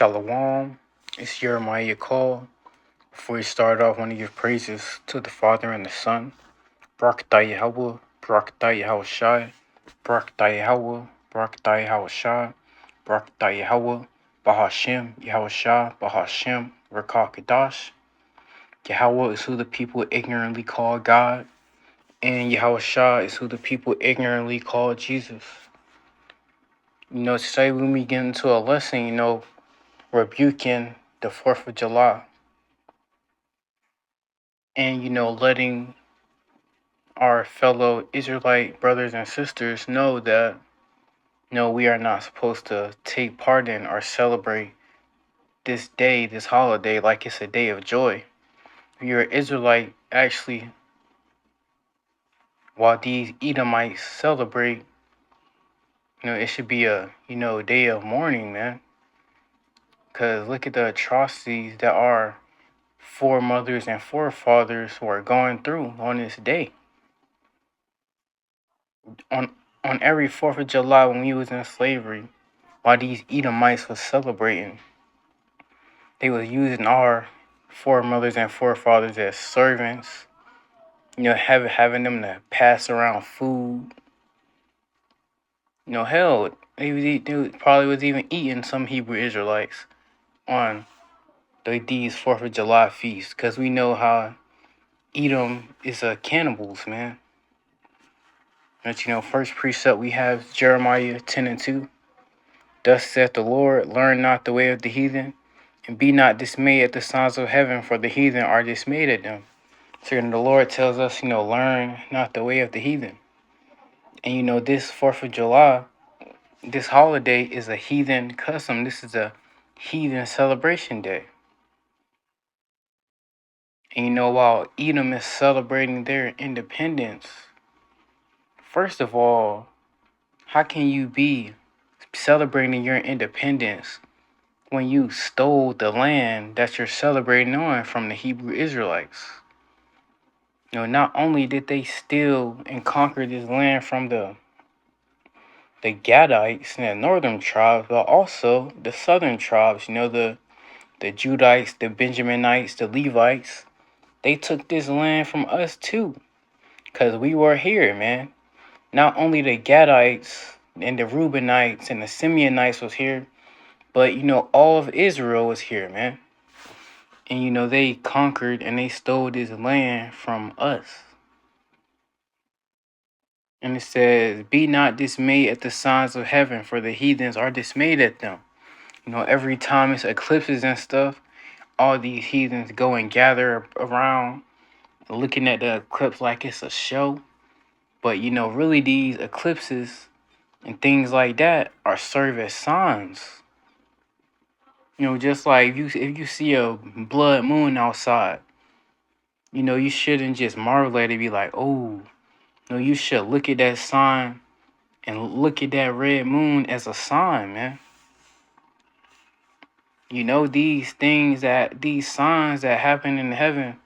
Shalom. It's Jeremiah Call. Before we start off, I want to give praises to the Father and the Son. Barakatah Yahweh, Barakatah Yahweh Shai, Barakatah Yahweh, Barakatah Yahweh Shai, Barakatah Yahweh, Bahashem, Yahweh Shai, Bahashem, Rakah Kadash. Yahweh is who the people ignorantly call God, and Yahweh Shai is who the people ignorantly call Jesus. Today when we get into a lesson, rebuking the 4th of July and, letting our fellow Israelite brothers and sisters know that, no, we are not supposed to take part in or celebrate this day, this holiday, like it's a day of joy. If you're an Israelite, actually, while these Edomites celebrate, it should be a, day of mourning, man. Because look at the atrocities that our foremothers and forefathers were going through on this day. On every 4th of July when we was in slavery, while these Edomites was celebrating, they was using our foremothers and forefathers as servants, having them to pass around food. Hell, they probably was even eating some Hebrew Israelites on these 4th of July feasts, because we know how Edom is cannibals, man. But first precept we have Jeremiah 10:2. Thus saith the Lord, learn not the way of the heathen, and be not dismayed at the signs of heaven, for the heathen are dismayed at them. So the Lord tells us, learn not the way of the heathen. And this 4th of July, this holiday is a heathen custom. This is a heathen celebration day. And while Edom is celebrating their independence, first of all, how can you be celebrating your independence when you stole the land that you're celebrating on from the Hebrew Israelites? Not only did they steal and conquer this land from the Gadites and the northern tribes, but also the southern tribes, the Judites, the Benjaminites, the Levites. They took this land from us too, because we were here, man. Not only the Gadites and the Reubenites and the Simeonites was here, but all of Israel was here, man. And they conquered and they stole this land from us. And it says, be not dismayed at the signs of heaven, for the heathens are dismayed at them. Every time it's eclipses and stuff, all these heathens go and gather around looking at the eclipse like it's a show. But really these eclipses and things like that are serve as signs. Just like if you see a blood moon outside, you shouldn't just marvel at it and be like, oh, no, you should look at that sign and look at that red moon as a sign, man. These signs that happen in heaven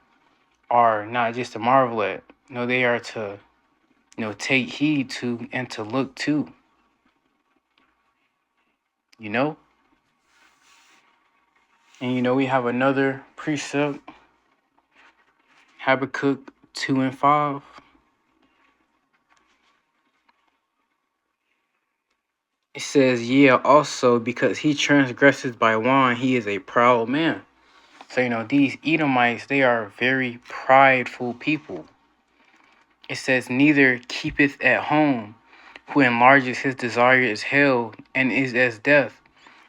are not just to marvel at. They are to, take heed to and to look to. And we have another precept, Habakkuk 2:5. It says, yeah, also because he transgresses by wine, he is a proud man. So, these Edomites, they are very prideful people. It says, neither keepeth at home, who enlarges his desire is hell, and is as death,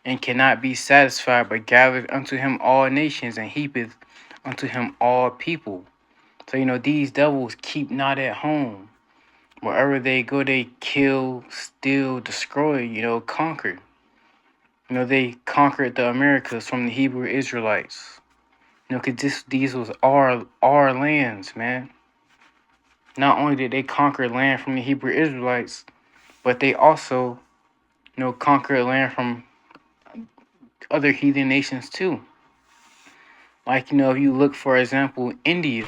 and cannot be satisfied, but gathered unto him all nations, and heapeth unto him all people. So, these devils keep not at home. Wherever they go, they kill, steal, destroy, conquer. They conquered the Americas from the Hebrew Israelites. Because these was our lands, man. Not only did they conquer land from the Hebrew Israelites, but they also, conquered land from other heathen nations too. Like, if you look, for example, India.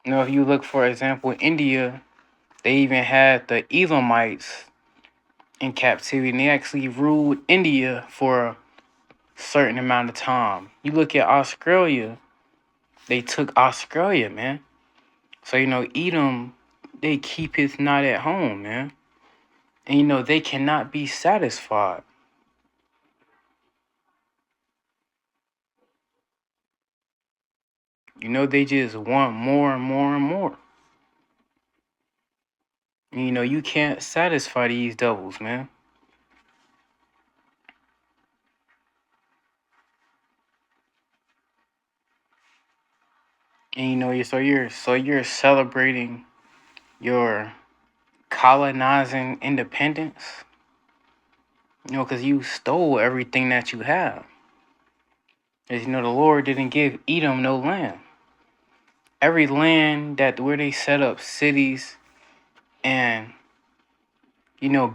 If you look, for example, India, they even had the Elamites in captivity. And they actually ruled India for a certain amount of time. You look at Australia, they took Australia, man. So, Edom, they keep it not at home, man. And, they cannot be satisfied. They just want more and more and more. And, you can't satisfy these devils, man. And, so you're celebrating your colonizing independence, because you stole everything that you have. As the Lord didn't give Edom no land. Every land that where they set up cities and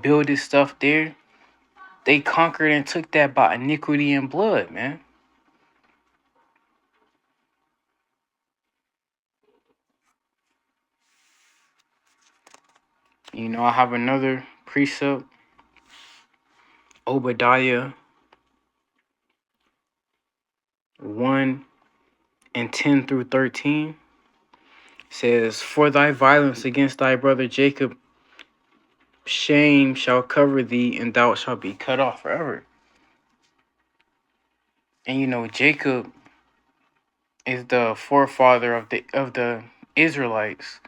build this stuff there, they conquered and took that by iniquity and blood, man. I have another precept, Obadiah 1 and 10 through 13 says, "For thy violence against thy brother Jacob, shame shall cover thee, and thou shalt be cut off forever." And Jacob is the forefather of the Israelites,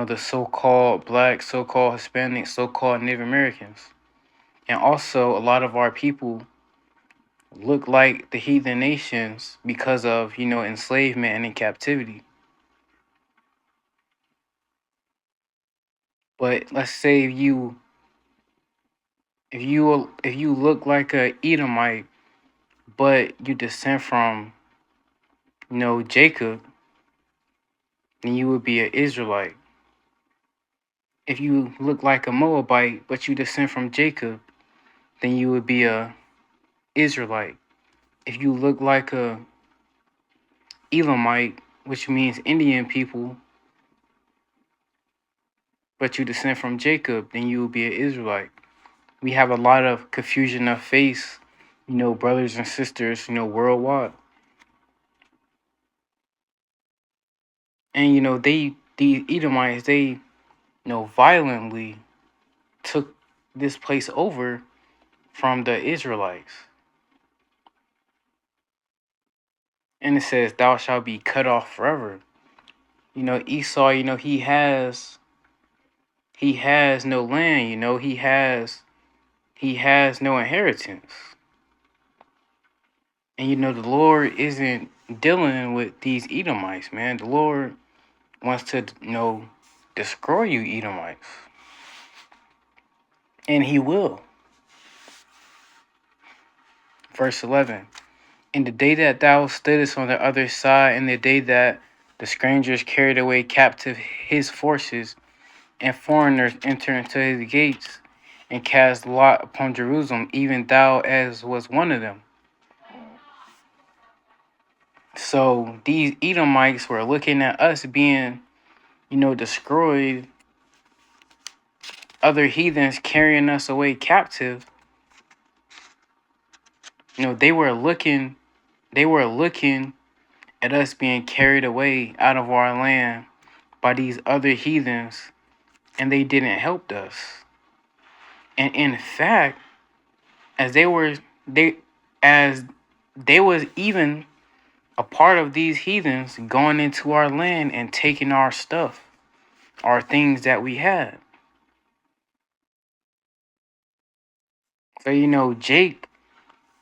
the so-called black, so-called Hispanic, so-called Native Americans. And also a lot of our people look like the heathen nations because of, enslavement and in captivity. But let's say if you look like a Edomite, but you descend from, Jacob, then you would be an Israelite. If you look like a Moabite, but you descend from Jacob, then you would be a Israelite. If you look like a Elamite, which means Indian people, but you descend from Jacob, then you will be an Israelite. We have a lot of confusion of faith, brothers and sisters, worldwide. And the Edomites, they, violently took this place over from the Israelites. And it says, "Thou shalt be cut off forever." Esau, he has no land, he has no inheritance. And the Lord isn't dealing with these Edomites, man. The Lord wants to, destroy you, Edomites. And he will. Verse 11. "In the day that thou stoodest on the other side, in the day that the strangers carried away captive his forces, and foreigners entered into his gates, and cast lot upon Jerusalem, even thou as was one of them." So these Edomites were looking at us being, destroyed, other heathens carrying us away captive. They were looking at us being carried away out of our land by these other heathens, and they didn't help us. And in fact, as they was even a part of these heathens going into our land and taking our stuff, our things that we had. So Jake,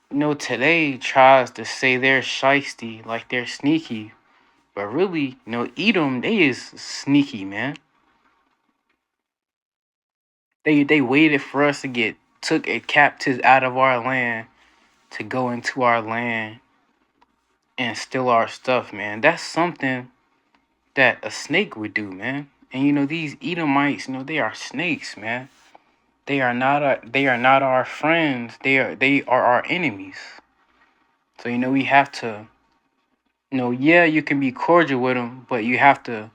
today tries to say they're shiesty, like they're sneaky, but really, Edom, they is sneaky, man. They waited for us to get took a captives out of our land to go into our land and steal our stuff, man. That's something that a snake would do, man. And these Edomites, they are snakes, man. They are not our friends. They are our enemies. So we have to, yeah, you can be cordial with them, but you have to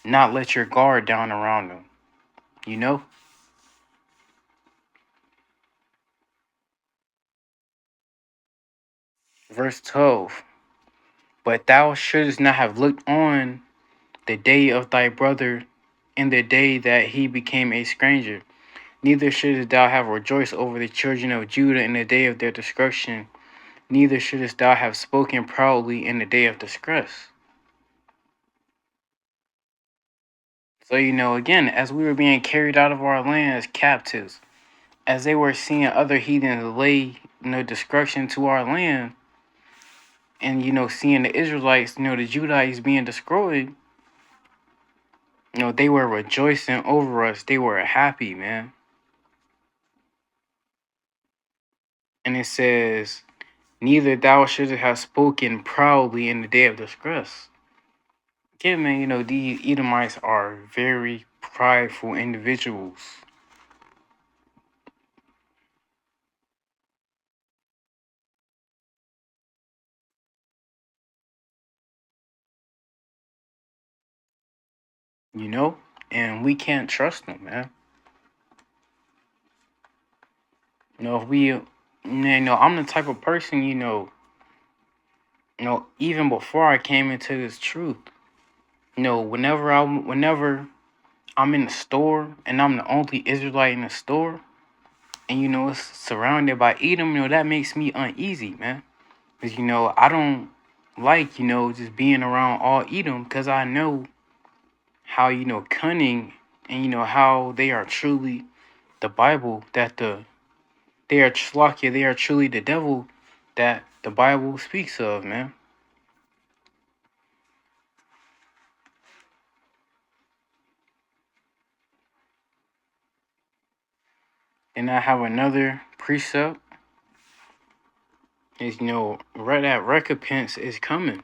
not let your guard down around them. You know. Verse 12. But thou shouldest not have looked on the day of thy brother in the day that he became a stranger. Neither shouldest thou have rejoiced over the children of Judah in the day of their destruction. Neither shouldest thou have spoken proudly in the day of distress. So, again, as we were being carried out of our land as captives, as they were seeing other heathens lay, destruction to our land, and, seeing the Israelites, the Judites being destroyed, they were rejoicing over us. They were happy, man. And it says, neither thou shouldst have spoken proudly in the day of distress. Again, man, these Edomites are very prideful individuals. And we can't trust them, man. If we, I'm the type of person, even before I came into this truth, whenever I'm in the store and I'm the only Israelite in the store, and it's surrounded by Edom, that makes me uneasy, man. Because I don't like just being around all Edom, because I know how cunning and how they are truly the Bible that they are Shlokia, they are truly the devil that the Bible speaks of, man. And I have another precept is that recompense is coming.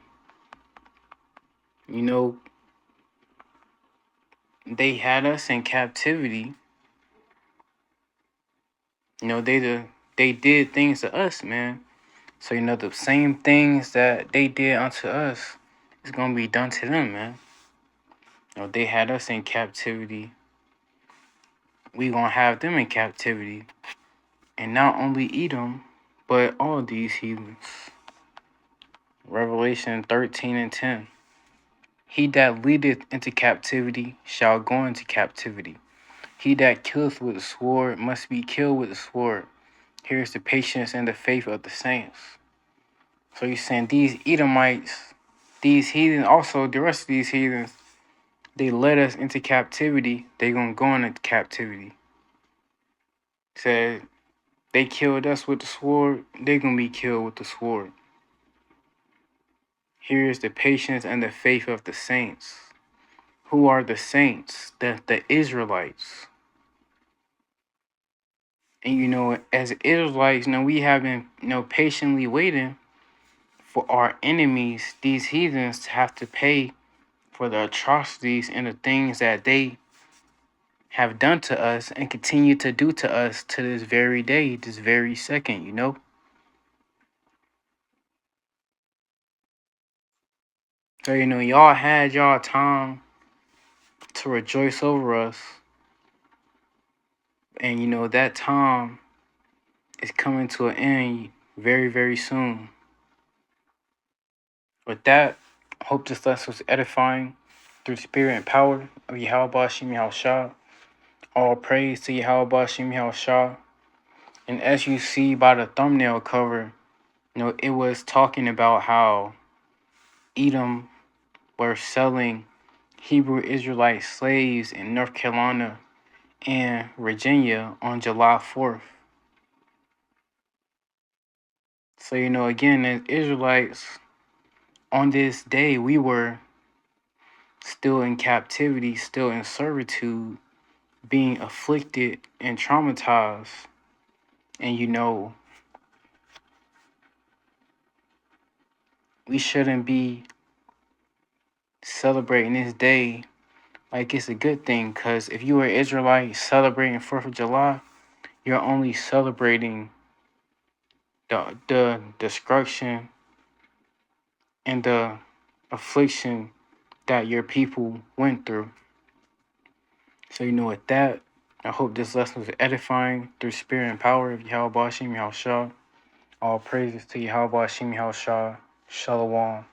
They had us in captivity. They did things to us, man. So the same things that they did unto us is gonna be done to them, man. They had us in captivity. We gonna have them in captivity, and not only Edom, but all these heathens. Revelation 13:10. He that leadeth into captivity shall go into captivity. He that killeth with the sword must be killed with the sword. Here is the patience and the faith of the saints. So you're saying these Edomites, these heathens, also the rest of these heathens, they led us into captivity. They gonna go into captivity. Said they killed us with the sword. They gonna be killed with the sword. Here is the patience and the faith of the saints. Who are the saints? The Israelites. And as Israelites, we have been, patiently waiting for our enemies, these heathens, to have to pay for the atrocities and the things that they have done to us and continue to do to us to this very day, this very second. So, y'all had y'all time to rejoice over us. And, that time is coming to an end very, very soon. With that, I hope this lesson was edifying through the spirit and power of Yahweh Bashim Yahushua. All praise to Yahweh Bashim Yahushua. And as you see by the thumbnail cover, it was talking about how Edom were selling Hebrew Israelite slaves in North Carolina and Virginia on July 4th. So, again, as Israelites, on this day, we were still in captivity, still in servitude, being afflicted and traumatized. And, we shouldn't be celebrating this day like it's a good thing, because if you were Israelite celebrating 4th of July, you're only celebrating the destruction and the affliction that your people went through. So, with that, I hope this lesson was edifying through spirit and power of Yahweh Bashim Yahushua. All praises to Yahweh Shemi Shah. Shalom.